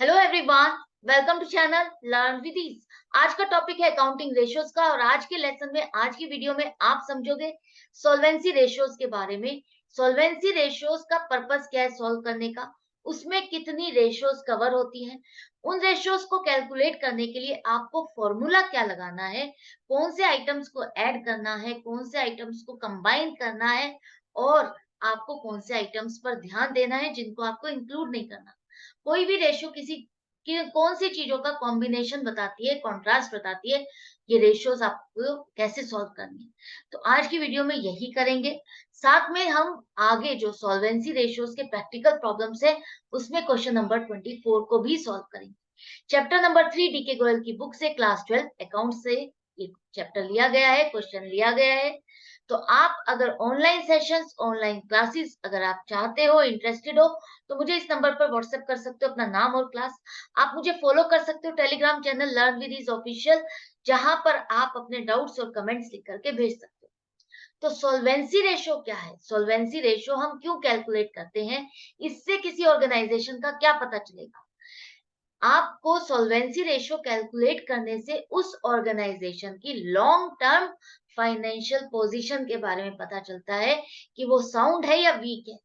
Hello everyone, welcome to channel learn with ease. आज का topic है अकाउंटिंग रेशियोज का और आज के लेसन में, आज की वीडियो में आप समझोगे सॉल्वेंसी रेशियोज के बारे में। सॉल्वेंसी रेशियोज का पर्पस क्या है सॉल्व करने का, उसमें कितनी रेशियोज कवर होती हैं, उन रेशियोज को कैलकुलेट करने के लिए आपको फॉर्मूला क्या लगाना है, कौन से आइटम्स को ऐड करना है, कौन से आइटम्स को कंबाइन करना है और आपको कौन से आइटम्स पर ध्यान देना है जिनको आपको इंक्लूड नहीं करना। कोई भी रेशियो किसी कि कौन सी चीजों का कॉम्बिनेशन बताती है, कॉन्ट्रास्ट बताती है, ये रेशियोज आपको कैसे सॉल्व करनी है। तो आज की वीडियो में यही करेंगे। साथ में हम आगे जो सॉल्वेंसी रेशियोज के प्रैक्टिकल प्रॉब्लम्स है उसमें क्वेश्चन नंबर 24 को भी सॉल्व करेंगे। चैप्टर नंबर 3 डीके गोयल की बुक से, क्लास 12 अकाउंट से ये चैप्टर लिया गया है, क्वेश्चन लिया गया है। तो आप अगर ऑनलाइन सेशंस, ऑनलाइन क्लासेस अगर आप चाहते हो, इंटरेस्टेड हो, तो मुझे इस नंबर पर व्हाट्सएप कर सकते हो अपना नाम और क्लास। आप मुझे फॉलो कर सकते हो Telegram channel learn with is official, जहां पर आप अपने डाउट्स और कमेंट्स लिख करके भेज सकते हो। तो सॉल्वेंसी रेशियो क्या है, सॉल्वेंसी रेशियो हम क्यों कैलकुलेट करते हैं, इससे किसी ऑर्गेनाइजेशन का क्या पता चलेगा। आपको सॉल्वेंसी रेशियो कैलकुलेट करने से उस ऑर्गेनाइजेशन की लॉन्ग टर्म फाइनेंशियल पोजीशन के बारे में पता चलता है कि वो साउंड है या वीक है,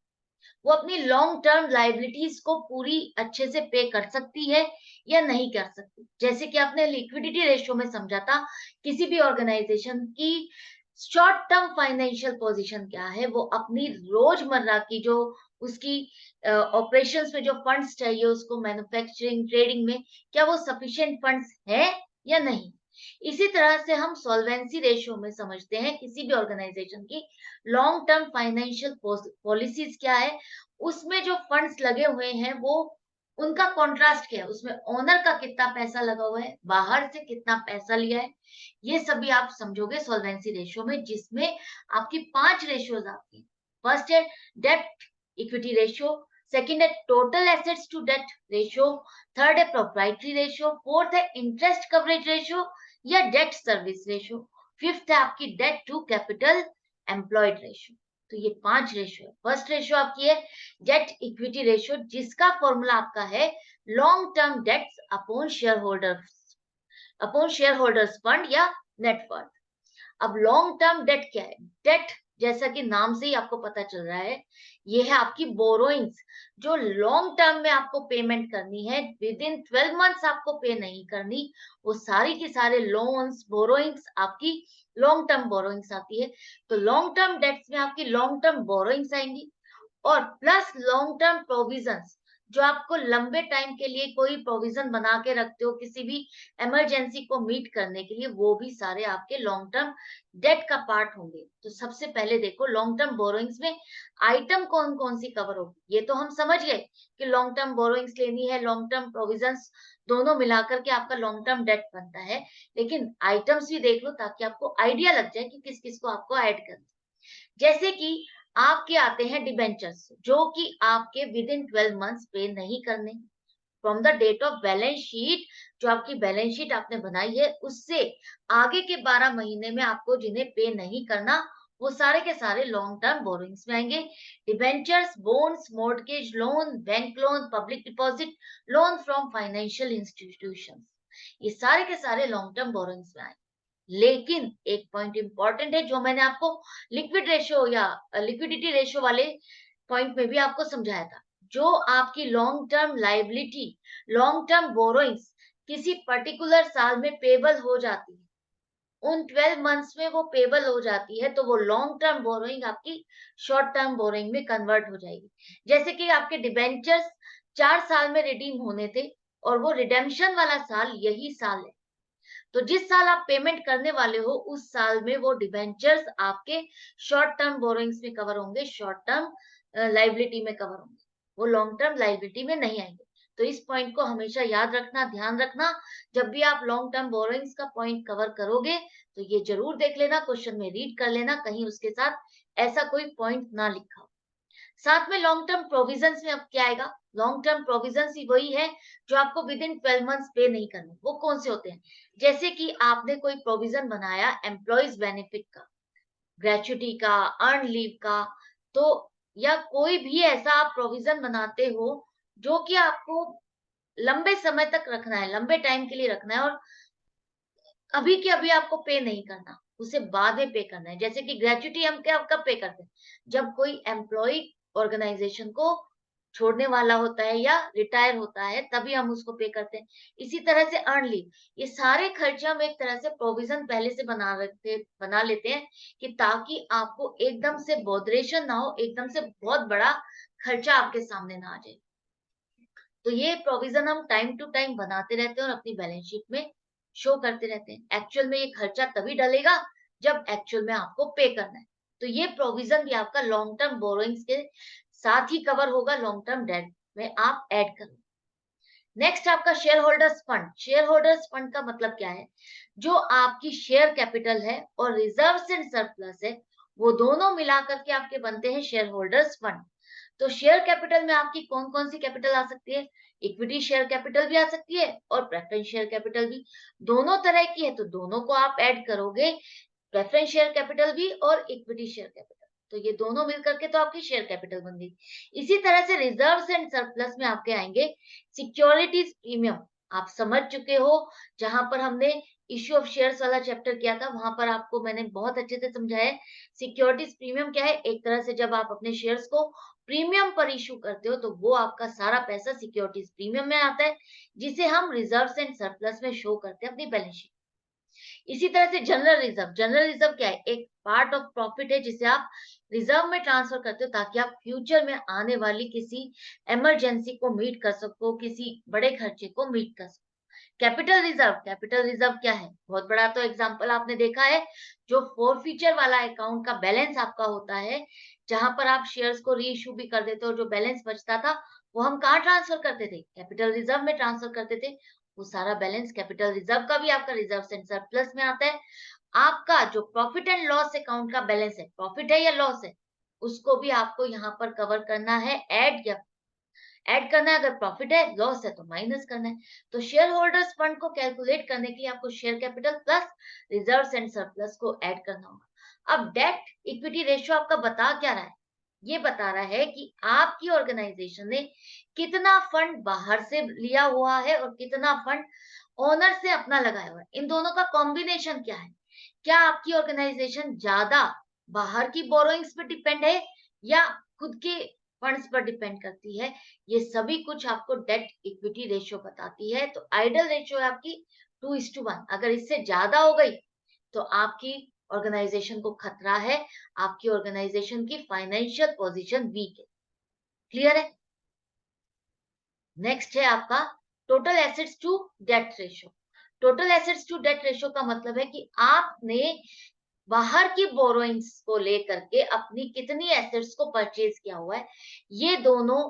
वो अपनी लॉन्ग टर्म लाइबिलिटीज को पूरी अच्छे से पे कर सकती है या नहीं कर सकती। जैसे कि आपने लिक्विडिटी रेशियो में समझा था, किसी भी ऑर्गेनाइजेशन की शॉर्ट टर्म फाइनेंशियल पोजीशन क्या है, वो अपनी रोजमर्रा की जो उसकी ऑपरेशंस में जो फंड्स चाहिए उसको, मैन्युफैक्चरिंग ट्रेडिंग में क्या वो सफिशिएंट फंड्स है या नहीं। इसी तरह से हम सॉल्वेंसी रेशियो में समझते हैं किसी भी ऑर्गेनाइजेशन की लॉन्ग टर्म फाइनेंशियल पॉलिसीज क्या है, उसमें जो फंड्स लगे हुए हैं वो उनका कॉन्ट्रास्ट क्या है, उसमें ओनर का कितना पैसा लगा हुआ है, बाहर से कितना पैसा लिया है। ये सभी आप समझोगे सॉल्वेंसी रेशियो में, जिसमें आपकी 5 रेशियोज आती है। फर्स्ट है डेब्ट इक्विटी रेशियो, सेकंड है total assets to debt ratio, third है प्रोप्राइटरी रेशियो, फोर्थ है इंटरेस्ट कवरेज रेशियो या डेट सर्विस रेशियो, फिफ्थ है आपकी debt to capital employed ratio. तो ये 5 रेशियो है। फर्स्ट रेशियो आपकी है डेट इक्विटी रेशियो, जिसका फॉर्मूला आपका है long term debts upon share holders fund या नेटवर्थ। अब लॉन्ग टर्म डेट क्या है, डेट जैसा कि नाम से ही आपको पता चल रहा है, ये है आपकी बोरोइंग्स, जो लॉन्ग टर्म में आपको पेमेंट करनी है, विद इन 12 मंथ्स आपको पे नहीं करनी, वो सारी की सारे लोन्स बोरोइंग्स आपकी लॉन्ग टर्म बोरोइंग्स आती है। तो लॉन्ग टर्म डेट्स में आपकी लॉन्ग टर्म बोरोइंग्स आएंगी और प्लस लॉन्ग टर्म प्रोविजंस, जो आपको लंबे टाइम के लिए कोई प्रोविजन बना के रखते हो किसी भी इमरजेंसी को मीट करने के लिए, वो भी सारे आपके लॉन्ग टर्म डेट का पार्ट होंगे। तो सबसे पहले देखो लॉन्ग टर्म बोरोइंग्स में आइटम कौन कौन सी कवर होगी। ये तो हम समझ गए कि लॉन्ग टर्म बोरोइंग्स लेनी है, लॉन्ग टर्म प्रोविजंस दोनों मिलाकर के आपका लॉन्ग टर्म डेट बनता है। लेकिन आइटम्स भी देख लो ताकि आपको आइडिया लग जाए कि किस किस को आपको ऐड करना है। जैसे कि आपके आते हैं डिबेंचर्स, जो कि आपके विद इन 12 मंथ्स पे नहीं करने, from the date of balance sheet, जो आपकी बैलेंस शीट आपने बनाई है उससे आगे के 12 महीने में आपको जिन्हें पे नहीं करना, वो सारे के सारे लॉन्ग टर्म बोरोइंग्स में आएंगे। Debentures, bonds, mortgage loan, bank loan, public deposit, loan from financial institutions, ये सारे के सारे लॉन्ग टर्म बोरोइंग्स में आए। लेकिन एक पॉइंट इंपॉर्टेंट है जो मैंने आपको लिक्विड रेशियो या लिक्विडिटी रेशियो वाले पॉइंट में भी आपको समझाया था, जो आपकी long term liability, long term borrowings किसी पर्टिकुलर साल में पेबल हो जाती है, उन 12 मंथ्स में वो पेबल हो जाती है, तो वो लॉन्ग टर्म बोरोइंग आपकी शॉर्ट टर्म बोरोइंग में कन्वर्ट हो जाएगी। जैसे कि आपके डिबेंचर्स 4 साल में रिडीम होने थे और वो रिडेम्पशन वाला साल यही साल है, तो जिस साल आप पेमेंट करने वाले हो उस साल में वो डिबेंचर्स आपके शॉर्ट टर्म बोरोइंग्स में कवर होंगे, शॉर्ट टर्म लाइबिलिटी में कवर होंगे, वो लॉन्ग टर्म लाइबिलिटी में नहीं आएंगे। तो इस पॉइंट को हमेशा याद रखना, ध्यान रखना, जब भी आप लॉन्ग टर्म बोरोइंग्स का पॉइंट कवर करोगे तो ये जरूर देख लेना, क्वेश्चन में रीड कर लेना, कहीं उसके साथ ऐसा कोई पॉइंट ना लिखा हो। साथ में लॉन्ग टर्म प्रोविजंस में अब क्या आएगा, लॉन्ग टर्म प्रोविजंस ही वही है जो आपको विद इन 12 मंथ्स पे नहीं करने। वो कौन से होते हैं, जैसे कि आपने कोई प्रोविजन बनाया एम्प्लॉयज बेनिफिट का, ग्रेचुटी का, अर्न लीव का, तो या कोई भी ऐसा आप प्रोविजन बनाते हो जो कि आपको लंबे समय तक रखना है, लंबे टाइम के लिए रखना है, और अभी के अभी आपको पे नहीं करना, उसे बाद में पे करना है। जैसे कि ग्रेच्युटी हम क्या कब पे करते हैं? जब कोई एम्प्लॉय ऑर्गेनाइजेशन को छोड़ने वाला होता है या रिटायर होता है, तभी हम उसको पे करते हैं। इसी तरह से अर्न लीव, ये सारे खर्चे हम एक तरह से प्रोविजन पहले से बना लेते हैं, कि ताकि आपको एकदम से बौद्रेशन ना हो, एकदम से बहुत बड़ा खर्चा आपके सामने ना आ जाए। तो ये प्रोविजन हम टाइम टू टाइम बनाते रहते हैं और अपनी बैलेंस शीट में शो करते रहते हैं। एक्चुअल में ये खर्चा तभी डलेगा जब एक्चुअल में आपको पे करना है। तो ये प्रोविजन भी आपका लॉन्ग टर्म बोरोइंग्स के साथ ही कवर होगा, लॉन्ग टर्म डेट में आप ऐड करो। नेक्स्ट आपका share holders fund. Share holders fund का मतलब क्या है? जो आपकी शेयर कैपिटल है और रिजर्व्स एंड सरप्लस है, वो दोनों मिलाकर के आपके बनते हैं शेयर होल्डर्स फंड। तो शेयर कैपिटल में आपकी कौन कौन सी कैपिटल आ सकती है? इक्विटी शेयर कैपिटल भी आ सकती है और प्रेफरेंस शेयर कैपिटल भी, दोनों तरह की है, तो दोनों को आप ऐड करोगे, प्रेफरेंस शेयर कैपिटल भी और इक्विटी शेयर कैपिटल, तो ये दोनों मिलकर के तो आपकी शेयर कैपिटल बन गई। इसी तरह से रिजर्व्स एंड सरप्लस में आपके आएंगे सिक्योरिटीज प्रीमियम। आप समझ चुके हो, जहां पर हमने इश्यू ऑफ शेयर्स वाला चैप्टर किया था, वहां पर आपको मैंने बहुत अच्छे से समझाया है सिक्योरिटीज प्रीमियम क्या है। एक तरह से जब आप अपने शेयर्स को प्रीमियम पर इशू करते हो, तो वो आपका सारा पैसा सिक्योरिटीज प्रीमियम में आता है, जिसे हम रिजर्व्स एंड सरप्लस में शो करते हैं अपनी बैलेंस शीट। इसी तरह से जनरल रिजर्व, जनरल रिजर्व क्या है? एक पार्ट ऑफ प्रॉफिट है जिसे आप रिजर्व में ट्रांसफर करते हो, ताकि आप फ्यूचर में आने वाली किसी इमरजेंसी को मीट कर सको, किसी बड़े खर्चे को मीट कर सको। कैपिटल रिजर्व, कैपिटल रिजर्व क्या है? बहुत बड़ा तो एग्जांपल आपने देखा है, जो फोर फीचर वाला अकाउंट का बैलेंस आपका होता है, जहां पर आप शेयर्स को री इशू भी कर देते हो, जो बैलेंस बचता था वो हम कहाँ ट्रांसफर करते थे? कैपिटल रिजर्व में ट्रांसफर करते थे। वो सारा बैलेंस कैपिटल रिजर्व का भी आपका रिजर्व एंड सरप्लस में आता है। आपका जो प्रॉफिट एंड लॉस अकाउंट का बैलेंस है, प्रॉफिट है या लॉस है, उसको भी आपको यहाँ पर कवर करना है, ऐड करना है। अगर प्रॉफिट है, लॉस है तो माइनस करना है। तो शेयर होल्डर्स फंड को कैलकुलेट करने के लिए आपको share capital plus reserves and surplus को ऐड करना होगा। अब डेट इक्विटी रेशियो आपका बता क्या रहा है? ये बता रहा है कि आपकी ऑर्गेनाइजेशन ने कितना फंड बाहर से लिया हुआ है और कितना फंड ओनर से अपना लगाया हुआ है। इन दोनों का कॉम्बिनेशन क्या है? क्या आपकी ऑर्गेनाइजेशन ज्यादा बाहर की बोरोइंग्स पे डिपेंड है या खुद के फंड्स पर डिपेंड करती है? ये सभी कुछ आपको डेट इक्विटी रेशियो बताती है। तो आइडल रेशियो है आपकी 2:1। अगर इससे ज्यादा हो गई तो आपकी ऑर्गेनाइजेशन को खतरा है, आपकी ऑर्गेनाइजेशन की फाइनेंशियल पोजीशन वीक है। क्लियर है? नेक्स्ट है आपका total assets to debt ratio. Total assets to debt ratio का मतलब है कि आपने बाहर की बोरोइंग्स को लेकर के अपनी कितनी एसेट्स को परचेज किया हुआ है, ये दोनों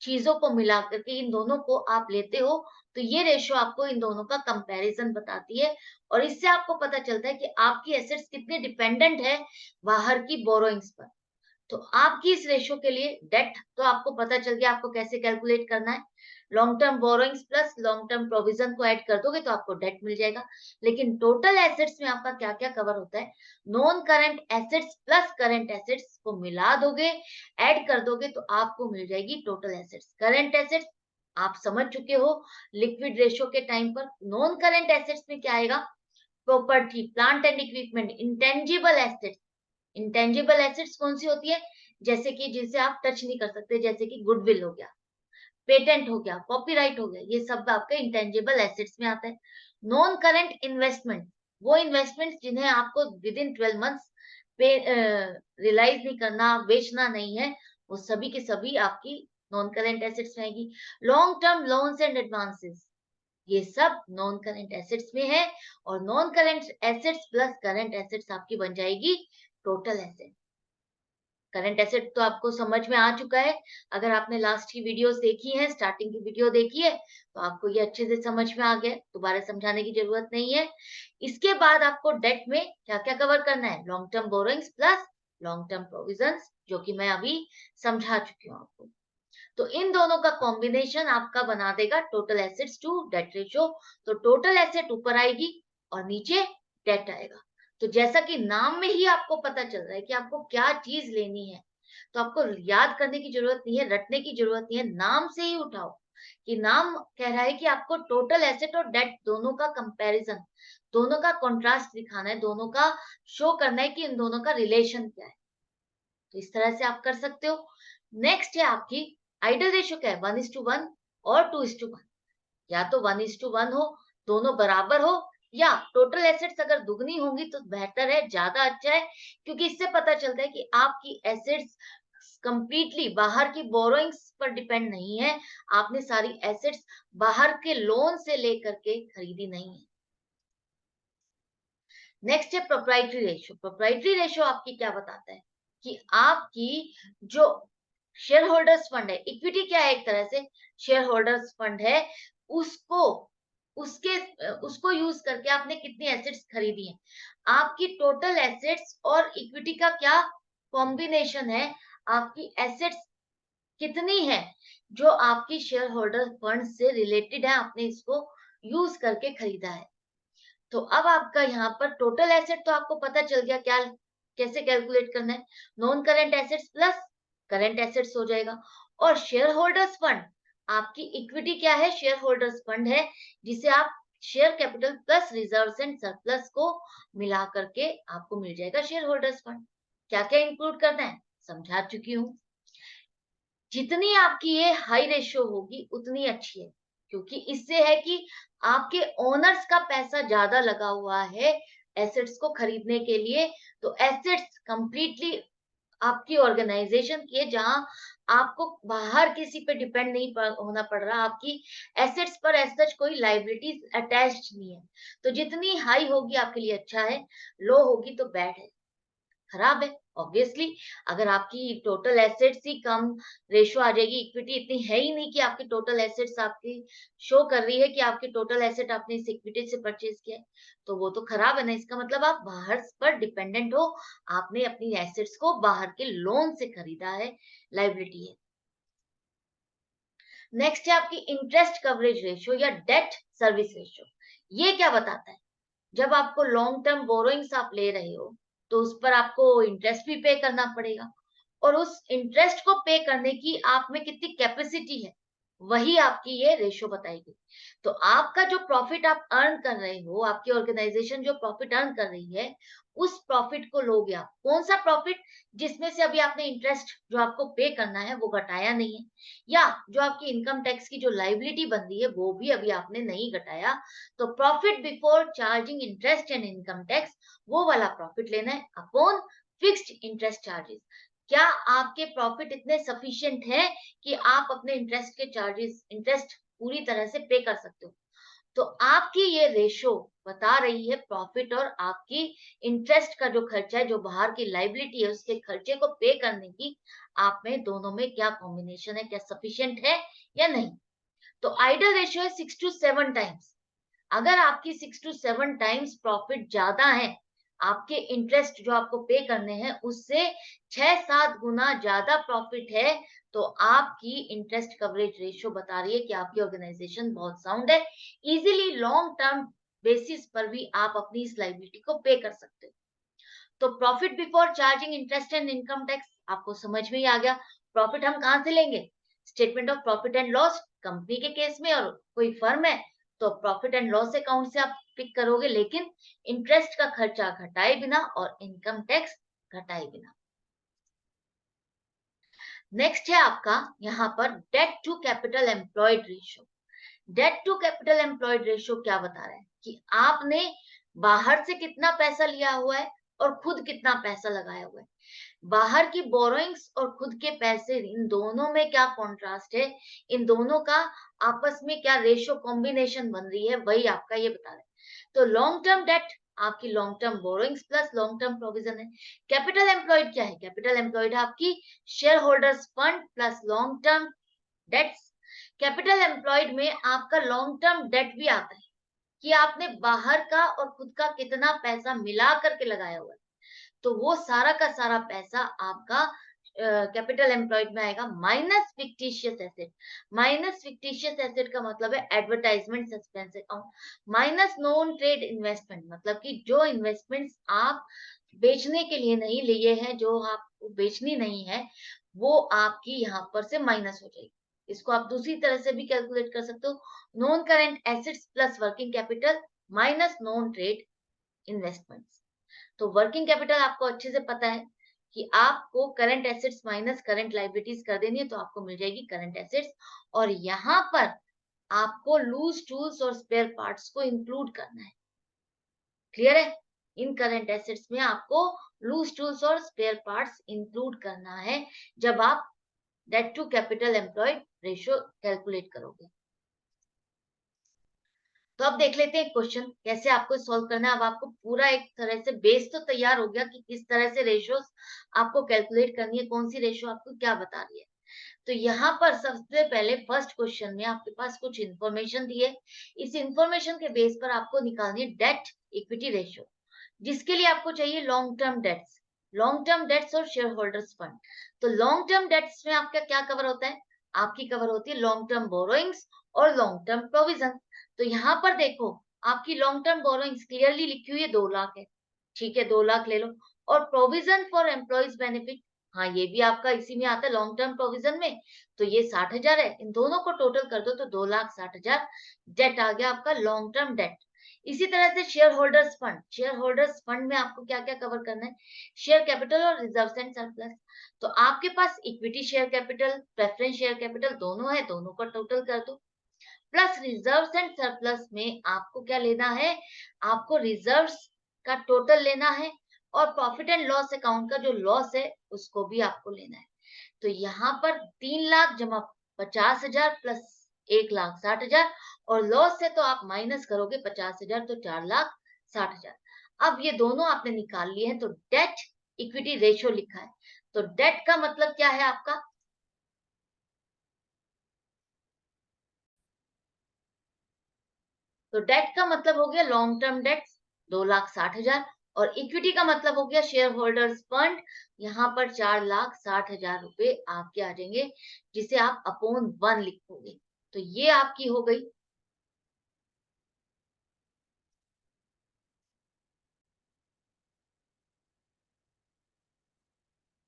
चीजों को मिलाकर के इन दोनों को आप लेते हो, तो ये रेशियो आपको इन दोनों का कंपैरिजन बताती है, और इससे आपको पता चलता है कि आपकी एसेट्स कितने डिपेंडेंट है बाहर की बोरोइंग्स पर। तो आपकी इस रेशियो के लिए डेट तो आपको पता चल गया आपको कैसे कैलकुलेट करना है। Long term borrowings plus long term provision को ऐड कर दोगे तो आपको डेट मिल जाएगा। लेकिन टोटल एसेट्स में आपका क्या क्या कवर होता है? Non current assets plus current assets को मिला दोगे, ऐड कर दोगे, तो आपको मिल जाएगी टोटल एसेट्स। करंट एसेट्स आप समझ चुके हो लिक्विड रेशियो के टाइम पर। नॉन करंट एसेट्स में क्या आएगा? Property, plant and equipment, intangible assets. Intangible assets कौन सी होती है? जैसे कि जिसे आप टच नहीं कर सकते, जैसे कि गुडविल हो गया, पेटेंट हो गया, कॉपीराइट हो गया, ये सब आपके इंटेंजिबल एसेट्स में आता है। नॉन करंट इन्वेस्टमेंट, वो इन्वेस्टमेंट जिन्हें आपको विद इन 12 मंथ्स पे रियलाइज नहीं करना, बेचना नहीं है, वो सभी के सभी आपकी नॉन करंट एसेट्स में आएगी। Long term loans and advances, ये सब नॉन करंट एसेट्स में है, और non current assets plus current assets आपकी बन जाएगी टोटल एसेट। करंट एसेट तो आपको समझ में आ चुका है। अगर आपने लास्ट की वीडियोस देखी है, स्टार्टिंग की वीडियो देखी है, तो आपको ये अच्छे से समझ में आ गया, दोबारा समझाने की जरूरत नहीं है। इसके बाद आपको डेट में क्या क्या कवर करना है? Long term borrowings plus long term provisions, जो कि मैं अभी समझा चुकी हूँ आपको। तो इन दोनों का कॉम्बिनेशन आपका बना देगा total assets to debt ratio. तो टोटल एसेट ऊपर आएगी और नीचे डेट आएगा। तो जैसा कि नाम में ही आपको पता चल रहा है कि आपको क्या चीज लेनी है, तो आपको याद करने की जरूरत नहीं है, रटने की जरूरत नहीं है, नाम से ही उठाओ। कि नाम कह रहा है कि आपको टोटल एसेट और डेट दोनों का कंपैरिजन, दोनों का कंट्रास्ट दिखाना है, दोनों का शो करना है कि इन दोनों का रिलेशन क्या है। तो इस तरह से आप कर सकते हो। नेक्स्ट है आपकी आइडल रेशियो क्या है, 1:1 और 2:1। या तो 1:1 हो, दोनों बराबर हो, या टोटल एसेट्स अगर दुगनी होंगी तो बेहतर है, ज्यादा अच्छा है, क्योंकि इससे पता चलता है कि आपकी एसेट्स कंप्लीटली बाहर की बोरोइंग्स पर डिपेंड नहीं है, आपने सारी एसेट्स बाहर के लोन से लेकर के खरीदी नहीं है। नेक्स्ट है प्रोप्राइटरी रेशियो। प्रोप्राइटरी रेशियो आपकी क्या बताता है कि आपकी जो शेयर होल्डर्स फंड है, इक्विटी क्या है, एक तरह से शेयर होल्डर्स फंड है, उसको उसके उसको यूज करके आपने कितनी एसेट्स खरीदी हैं, आपकी टोटल एसेट्स और इक्विटी का क्या कॉम्बिनेशन है, आपकी एसेट्स कितनी है जो आपकी शेयर होल्डर फंड से रिलेटेड है, आपने इसको यूज करके खरीदा है। तो अब आपका यहाँ पर टोटल एसेट तो आपको पता चल गया क्या कैसे कैलकुलेट करना है, non current assets plus current assets हो जाएगा। और शेयर होल्डर्स फंड, आपकी इक्विटी क्या है, शेयर होल्डर्स फंड है, जिसे आप share capital plus reserves and surplus को मिला करके आपको मिल जाएगा शेयर होल्डर्स फंड। क्या क्या इंक्लूड करना है समझा चुकी हूँ। जितनी आपकी ये हाई रेशियो होगी उतनी अच्छी है, क्योंकि इससे है कि आपके ओनर्स का पैसा ज्यादा लगा हुआ है एसेट्स को खरीदने के लिए। तो एसेट्स कंप्लीटली आपकी ऑर्गेनाइजेशन की है, जहां आपको बाहर किसी पे डिपेंड नहीं होना पड़ रहा, आपकी एसेट्स पर एज सच कोई लाइबिलिटीज अटैच्ड नहीं है। तो जितनी हाई होगी आपके लिए अच्छा है, लो होगी तो बैड है, खराब है। ऑब्वियसली अगर आपकी टोटल एसेट्स ही कम रेशो आ जाएगी, इक्विटी इतनी है ही नहीं कि आपकी टोटल एसेट्स आपकी शो कर रही है कि आपकी टोटल एसेट आपने इस इक्विटी से परचेज किया है, तो वो तो खराब है ना। इसका मतलब आप बाहर पर डिपेंडेंट हो, आपने अपनी एसेट्स को बाहर के लोन से खरीदा है, लाइबिलिटी है। नेक्स्ट है आपकी इंटरेस्ट कवरेज रेशियो या डेट सर्विस रेशियो। ये क्या बताता है, जब आपको लॉन्ग टर्म बोरोइंग्स आप ले रहे हो तो उस पर आपको इंटरेस्ट भी पे करना पड़ेगा, और उस इंटरेस्ट को पे करने की आप में कितनी कैपेसिटी है, वही आपकी ये रेशियो बताएगी। तो आपका जो प्रॉफिट आप अर्न कर रहे हो, आपकी ऑर्गेनाइजेशन जो प्रॉफिट अर्न कर रही है, उस प्रॉफिट को लोगे आप, कौन सा प्रॉफिट, जिसमें से अभी आपने इंटरेस्ट जो आपको पे करना है वो घटाया नहीं है, या जो आपकी इनकम टैक्स की जो लाइबिलिटी बन रही है वो भी अभी आपने नहीं घटाया। तो profit before charging interest and income tax, वो वाला प्रॉफिट लेना है अपॉन फिक्स्ड इंटरेस्ट चार्जेस। क्या आपके प्रॉफिट इतने सफिशिएंट है कि आप अपने इंटरेस्ट के चार्जेस, इंटरेस्ट पूरी तरह से पे कर सकते हो। तो आपकी ये रेशो बता रही है प्रॉफिट और आपकी इंटरेस्ट का जो खर्चा है, जो बाहर की लाइबिलिटी है, उसके खर्चे को पे करने की आप में दोनों में क्या कॉम्बिनेशन है, क्या सफिशिएंट है या नहीं। तो आइडल रेशियो है 6 to 7 टाइम्स। अगर आपकी 6 to 7 टाइम्स प्रॉफिट ज्यादा है, आपके इंटरेस्ट जो आपको पे करने हैं उससे 6-7 गुना ज्यादा प्रॉफिट है, तो आपकी इंटरेस्ट कवरेज रेशियो बता रही है कि आपकी ऑर्गेनाइजेशन बहुत साउंड है, इजीली लॉन्ग टर्म बेसिस पर भी आप अपनी इस लाइबिलिटी को पे कर सकते हो। तो profit before charging interest and income tax आपको समझ में ही आ गया। प्रॉफिट हम कहां से लेंगे, statement of profit and loss, company के केस में, और कोई फर्म है तो प्रॉफिट एंड लॉस अकाउंट से आप पिक करोगे, लेकिन इंटरेस्ट का खर्चा घटाए बिना और इनकम टैक्स घटाए बिना। नेक्स्ट है आपका यहाँ पर debt to capital employed ratio. Debt to capital employed ratio क्या बता रहा है कि आपने बाहर से कितना पैसा लिया हुआ है और खुद कितना पैसा लगाया हुआ है। बाहर की बोरोइंग्स और खुद के पैसे, इन दोनों में क्या कॉन्ट्रास्ट है, इन दोनों का आपस में क्या रेशियो कॉम्बिनेशन बन रही है, वही आपका ये बता रहा है। तो लॉन्ग टर्म डेट आपकी long term borrowings plus long term provision है। कैपिटल एम्प्लॉयड क्या है, कैपिटल एम्प्लॉयड है आपकी share holders fund plus long term dates. Capital employed में आपका लॉन्ग टर्म डेट भी आता है कि आपने बाहर का और खुद का कितना पैसा मिला करके लगाया हुआ है, तो वो सारा का सारा पैसा आपका कैपिटल एम्प्लॉयड में आएगा, minus fictitious asset. Minus fictitious asset का मतलब है advertisement suspense account, minus non trade investment, मतलब कि जो इन्वेस्टमेंट्स आप बेचने के लिए नहीं लिए हैं, जो आपको बेचनी नहीं है, वो आपकी यहाँ पर से माइनस हो जाएगी। इसको आप दूसरी तरह से भी कैलकुलेट कर सकते हो, non current assets plus working capital minus non trade investments. तो वर्किंग कैपिटल आपको अच्छे से पता है कि आपको current assets minus current liabilities कर देनी है, तो आपको मिल जाएगी करंट एसेट्स। और यहाँ पर आपको लूज टूल्स और स्पेयर पार्ट्स को इंक्लूड करना है। क्लियर है? इन करंट एसेट्स में आपको लूज टूल्स और स्पेयर पार्ट्स इंक्लूड करना है जब आप debt to capital employed ratio calculate करोगे। तो अब देख लेते हैं क्वेश्चन कैसे आपको सॉल्व करना है। अब आपको पूरा एक तरह से बेस तो तैयार हो गया कि किस तरह से रेशियोज आपको कैलकुलेट करनी है, कौन सी रेशियो आपको क्या बता रही है। तो यहाँ पर सबसे पहले फर्स्ट क्वेश्चन में आपके पास कुछ इंफॉर्मेशन दी है। इस इंफॉर्मेशन के बेस पर आपको निकालनी है डेट इक्विटी रेशियो, जिसके लिए आपको चाहिए लॉन्ग टर्म डेट्स और शेयर होल्डर्स फंड। तो लॉन्ग टर्म डेट्स में आपका क्या कवर होता है? आपकी कवर होती है लॉन्ग टर्म बोरोइंग्स और लॉन्ग टर्म प्रोविजन। तो यहाँ पर देखो, आपकी लॉन्ग टर्म बोरोइंग्स क्लियरली लिखी हुई है 2 लाख है, ठीक है 2 लाख ले लो। और प्रोविजन फॉर एम्प्लॉइज बेनिफिट, हाँ ये भी आपका इसी में आता है लॉन्ग टर्म प्रोविजन में, तो ये 60,000 है। इन दोनों को टोटल कर दो तो 2,60,000 डेट आ गया आपका लॉन्ग टर्म डेट। इसी तरह से शेयर होल्डर्स फंड में आपको क्या क्या कवर करना है? शेयर कैपिटल और रिजर्व एंड सरप्लस। तो आपके पास equity share capital, preference share capital दोनों है, दोनों को टोटल कर दो। प्लस रिजर्व्स एंड सरप्लस में आपको क्या लेना है? आपको रिजर्व्स का टोटल लेना है और प्रॉफिट एंड लॉस अकाउंट का जो लॉस है उसको भी आपको लेना है। तो यहाँ पर 3 लाख जमा 50,000 प्लस 1,60,000 और लॉस से तो आप माइनस करोगे 50,000 तो 4,60,000। अब ये दोनों आपने निकाल लिए हैं तो डेट इक्विटी रेशियो लिखा है। तो डेट का मतलब क्या है आपका? तो डेट का मतलब हो गया लॉन्ग टर्म डेट 2,60,000 और इक्विटी का मतलब हो गया शेयर होल्डर्स फंड, यहाँ पर 4,60,000 रुपए आपके आ जाएंगे, जिसे आप अपॉन 1 लिखोगे। तो ये आपकी हो गई।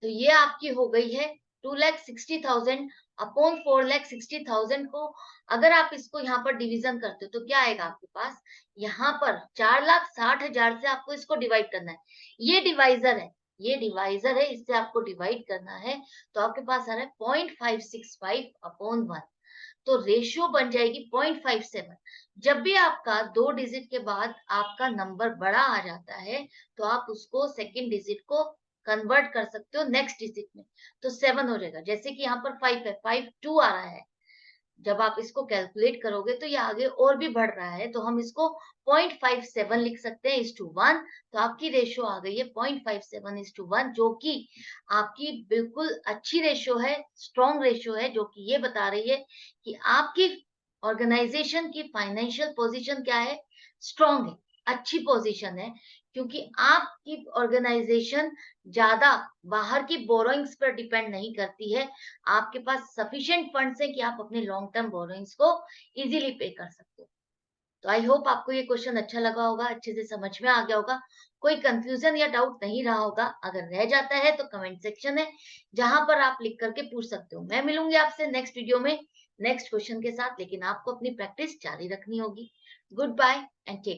तो ये आपकी हो गई है 2,60,000 अपॉन 4,60,000 को। अगर आप इसको यहाँ पर डिवीजन करते हो तो क्या आएगा आपके पास? यहाँ पर 4,60,000 से आपको इसको डिवाइड करना है। ये डिवाइजर है, ये डिवाइजर है, इससे आपको डिवाइड करना है। तो आपके पास आ रहा है 0.565 अपॉन 1। तो रेशियो बन जाएगी 0.57। जब भी आपका 2 डिजिट के बाद आपका नंबर बड़ा आ जाता है तो आप उसको सेकंड डिजिट को कन्वर्ट कर सकते हो नेक्स्ट डिजिट में, तो 7 हो जाएगा। जैसे कि यहाँ पर 5 है, 5 2 आ रहा है। जब आप इसको कैलकुलेट करोगे तो ये आगे और भी बढ़ रहा है, तो हम इसको 0.57 लिख सकते हैं इस टू 1। तो आपकी रेशियो आ गई है 0.57 इस टू 1, जो कि आपकी बिल्कुल अच्छी रेशियो है, स्ट्रॉन्ग रेशियो है, जो कि ये बता रही है कि आपकी ऑर्गेनाइजेशन की फाइनेंशियल पोजीशन क्या है? स्ट्रॉन्ग है, अच्छी पोजीशन है, क्योंकि आपकी ऑर्गेनाइजेशन ज्यादा बाहर की बोरोइंग्स पर डिपेंड नहीं करती है। आपके पास सफिशिएंट फंड्स है कि आप अपने लॉन्ग टर्म बोरोइंग्स को इजीली पे कर सकते हो। तो आई होप आपको ये क्वेश्चन अच्छा लगा होगा, अच्छे से समझ में आ गया होगा, कोई कंफ्यूजन या डाउट नहीं रहा होगा। अगर रह जाता है तो कमेंट सेक्शन है, जहां पर आप लिख करके पूछ सकते हो। मैं मिलूंगी आपसे नेक्स्ट वीडियो में नेक्स्ट क्वेश्चन के साथ, लेकिन आपको अपनी प्रैक्टिस जारी रखनी होगी। Good bye and take